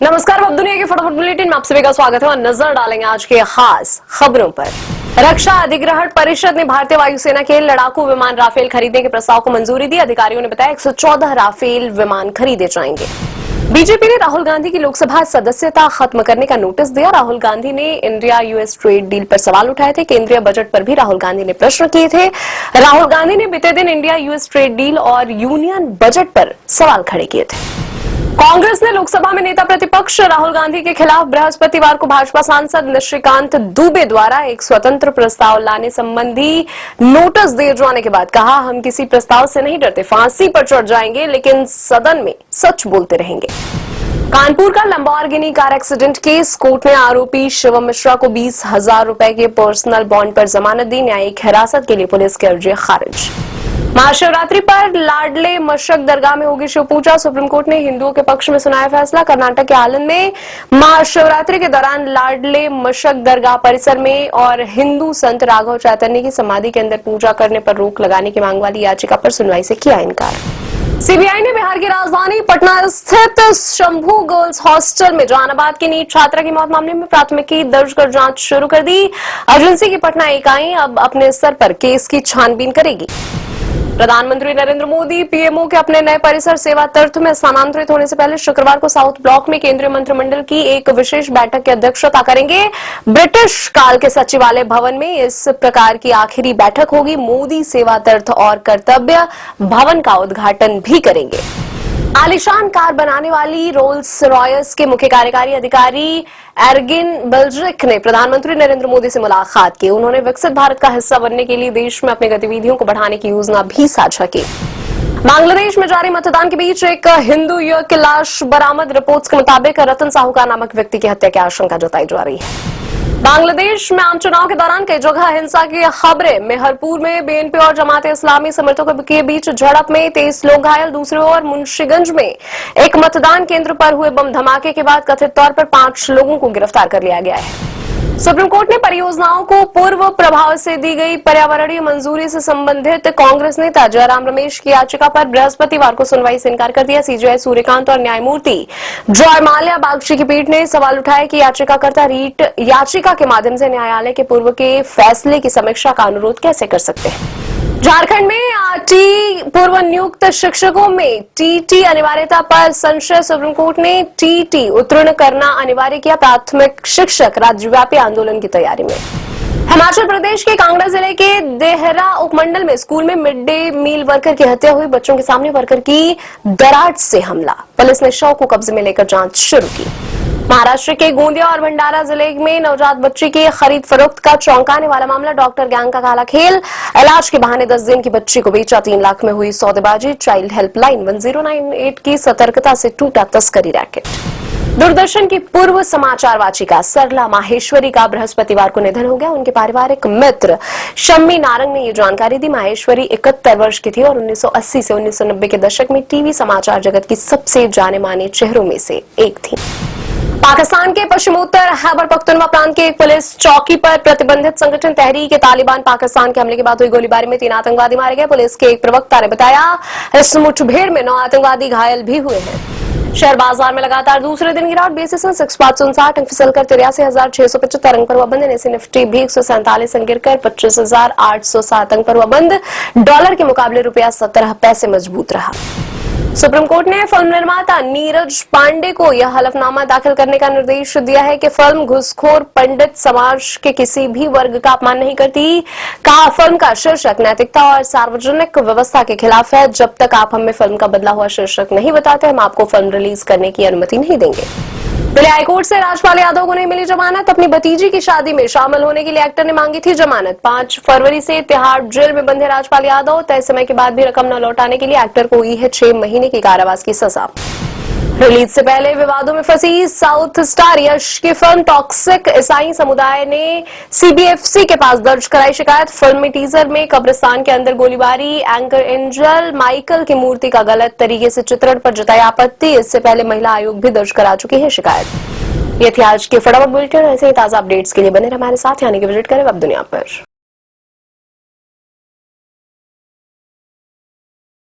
नमस्कार, अब दुनिया के फटाफट बुलेटिन में आप सभी का स्वागत है और नजर डालेंगे आज के खास खबरों पर। रक्षा अधिग्रहण परिषद ने भारतीय वायुसेना के लड़ाकू विमान राफेल खरीदने के प्रस्ताव को मंजूरी दी। अधिकारियों ने बताया 114 राफेल विमान खरीदे जाएंगे। बीजेपी ने राहुल गांधी की लोकसभा सदस्यता खत्म करने का नोटिस दिया। राहुल गांधी ने इंडिया यूएस ट्रेड डील पर सवाल उठाए थे। केंद्रीय बजट पर भी राहुल गांधी ने प्रश्न किए थे। राहुल गांधी ने बीते दिन इंडिया यूएस ट्रेड डील और यूनियन बजट पर सवाल खड़े किए थे। कांग्रेस ने लोकसभा में नेता प्रतिपक्ष राहुल गांधी के खिलाफ बृहस्पतिवार को भाजपा सांसद निशिकांत दुबे द्वारा एक स्वतंत्र प्रस्ताव लाने संबंधी नोटिस दिए जाने के बाद कहा, हम किसी प्रस्ताव से नहीं डरते, फांसी पर चढ़ जाएंगे लेकिन सदन में सच बोलते रहेंगे। कानपुर का Lamborghini car accident case, court ने आरोपी शिवम मिश्रा को 20,000 रुपए के पर्सनल बॉन्ड पर जमानत दी। न्यायिक हिरासत के लिए पुलिस की अर्जी खारिज। महाशिवरात्रि पर लाडले मशक दरगाह में होगी शिव पूजा। सुप्रीम कोर्ट ने हिंदुओं के पक्ष में सुनाया फैसला। कर्नाटक के आनंद में महाशिवरात्रि के दौरान लाडले मशक दरगाह परिसर में और हिंदू संत राघव चैतन्य की समाधि के अंदर पूजा करने पर रोक लगाने की मांग वाली याचिका पर सुनवाई से किया इनकार। सीबीआई ने बिहार की राजधानी पटना स्थित शंभू गर्ल्स हॉस्टल में जहानाबाद की नीट छात्रा की मौत मामले में प्राथमिकी दर्ज कर जांच शुरू कर दी। एजेंसी की पटना इकाई अब अपने स्तर पर केस की छानबीन करेगी। प्रधानमंत्री नरेंद्र मोदी पीएमओ के अपने नए परिसर सेवा तीर्थ में स्थानांतरित होने से पहले शुक्रवार को साउथ ब्लॉक में केंद्रीय मंत्रिमंडल की एक विशेष बैठक की अध्यक्षता करेंगे। ब्रिटिश काल के सचिवालय भवन में इस प्रकार की आखिरी बैठक होगी। मोदी सेवा तीर्थ और कर्तव्य भवन का उद्घाटन भी करेंगे। आलीशान कार बनाने वाली रोल्स रॉयस के मुख्य कार्यकारी अधिकारी एर्गिन बेल्जिक ने प्रधानमंत्री नरेंद्र मोदी से मुलाकात की। उन्होंने विकसित भारत का हिस्सा बनने के लिए देश में अपनी गतिविधियों को बढ़ाने की योजना भी साझा की। बांग्लादेश में जारी मतदान के बीच एक हिंदू युवक की लाश बरामद। रिपोर्ट्स के मुताबिक रतन साहूकार नामक व्यक्ति की हत्या की आशंका जताई जा रही है। बांग्लादेश में आम चुनाव के दौरान कई जगह हिंसा की खबरें। मेहरपुर में बीएनपी और जमात इस्लामी समर्थकों के बीच झड़प में 23 लोग घायल। दूसरी ओर मुंशीगंज में एक मतदान केंद्र पर हुए बम धमाके के बाद कथित तौर पर 5 लोगों को गिरफ्तार कर लिया गया है। सुप्रीम कोर्ट ने परियोजनाओं को पूर्व प्रभाव से दी गई पर्यावरणीय मंजूरी से संबंधित कांग्रेस नेता जयराम रमेश की याचिका पर बृहस्पतिवार को सुनवाई से इनकार कर दिया। सीजेआई सूर्यकांत और न्यायमूर्ति जॉय माल्या बागची की पीठ ने सवाल उठाया कि याचिकाकर्ता रीट याचिका के माध्यम से न्यायालय के पूर्व के फैसले की समीक्षा का अनुरोध कैसे कर सकते हैं। झारखंड में आरटी पूर्व नियुक्त शिक्षकों में टीटी अनिवार्यता पर संशय। सुप्रीम कोर्ट ने टीटी उत्तीर्ण करना अनिवार्य किया। प्राथमिक शिक्षक राज्यव्यापी आंदोलन की तैयारी में। हिमाचल प्रदेश के कांगड़ा जिले के देहरा उपमंडल में स्कूल में मिड डे मील वर्कर की हत्या हुई। बच्चों के सामने वर्कर की दरार से हमला। पुलिस ने शव को कब्जे में लेकर जांच शुरू की। महाराष्ट्र के गोंदिया और भंडारा जिले में नवजात बच्ची की खरीद फरोख्त का चौंकाने वाला मामला। डॉक्टर गैंग का काला खेल। इलाज के बहाने 10 दिन की बच्ची को बेचा। 3 लाख में हुई सौदेबाजी। चाइल्ड हेल्पलाइन 1098 की सतर्कता से टूटा तस्करी रैकेट। दूरदर्शन की पूर्व समाचार वाचिका सरला माहेश्वरी का बृहस्पतिवार को निधन हो गया। उनके पारिवारिक मित्र शम्मी नारंग ने ये जानकारी दी। माहेश्वरी 71 वर्ष की थी और 1980 से 1990 के दशक में टीवी समाचार जगत की सबसे जाने माने चेहरों में से एक थी। पाकिस्तान के पश्चिमोत्तर खैबर पख्तूनख्वा प्रांत के एक पुलिस चौकी पर प्रतिबंधित संगठन तहरीक तालिबान पाकिस्तान के हमले के बाद हुई गोलीबारी में 3 आतंकवादी मारे गए। पुलिस के एक प्रवक्ता ने बताया, इस मुठभेड़ में 9 आतंकवादी घायल भी हुए हैं। शेयर बाजार में लगातार दूसरे दिन गिरावट। बीएसई सेंसेक्स 559 अंक फिसलकर 83,675 अंक पर हुआ बंद। एनएसई निफ्टी भी 147 अंक गिरकर 25,807 अंक पर हुआ बंद। डॉलर के मुकाबले रुपया 17 पैसे मजबूत रहा। सुप्रीम कोर्ट ने फिल्म निर्माता नीरज पांडे को यह हलफनामा दाखिल करने का निर्देश दिया है कि फिल्म घुसखोर पंडित समाज के किसी भी वर्ग का अपमान नहीं करती। कहा, फिल्म का शीर्षक नैतिकता और सार्वजनिक व्यवस्था के खिलाफ है। जब तक आप हमें फिल्म का बदला हुआ शीर्षक नहीं बताते, हम आपको फिल्म रिलीज करने की अनुमति नहीं देंगे। दिल्ली हाईकोर्ट से राजपाल यादव को नहीं मिली जमानत। अपनी भतीजी की शादी में शामिल होने के लिए एक्टर ने मांगी थी जमानत। 5 फरवरी से तिहाड़ जेल में बंद है राजपाल यादव। तय समय के बाद भी रकम न लौटाने के लिए एक्टर को हुई है 6 महीने की कारावास की सजा। रिलीज से पहले विवादों में फंसी साउथ स्टार यश की फिल्म टॉक्सिक। ईसाई समुदाय ने सीबीएफसी के पास दर्ज कराई शिकायत। फिल्म में टीजर में कब्रिस्तान के अंदर गोलीबारी, एंकर एंजल माइकल की मूर्ति का गलत तरीके से चित्रण पर जताई आपत्ति। इससे पहले महिला आयोग भी दर्ज करा चुकी है शिकायत। ये थी आज के फटाफट बुलेटिन। ऐसे ही ताजा अपडेट्स के लिए बने रहे हमारे साथ, यानी कि विजिट करें वेब दुनिया पर।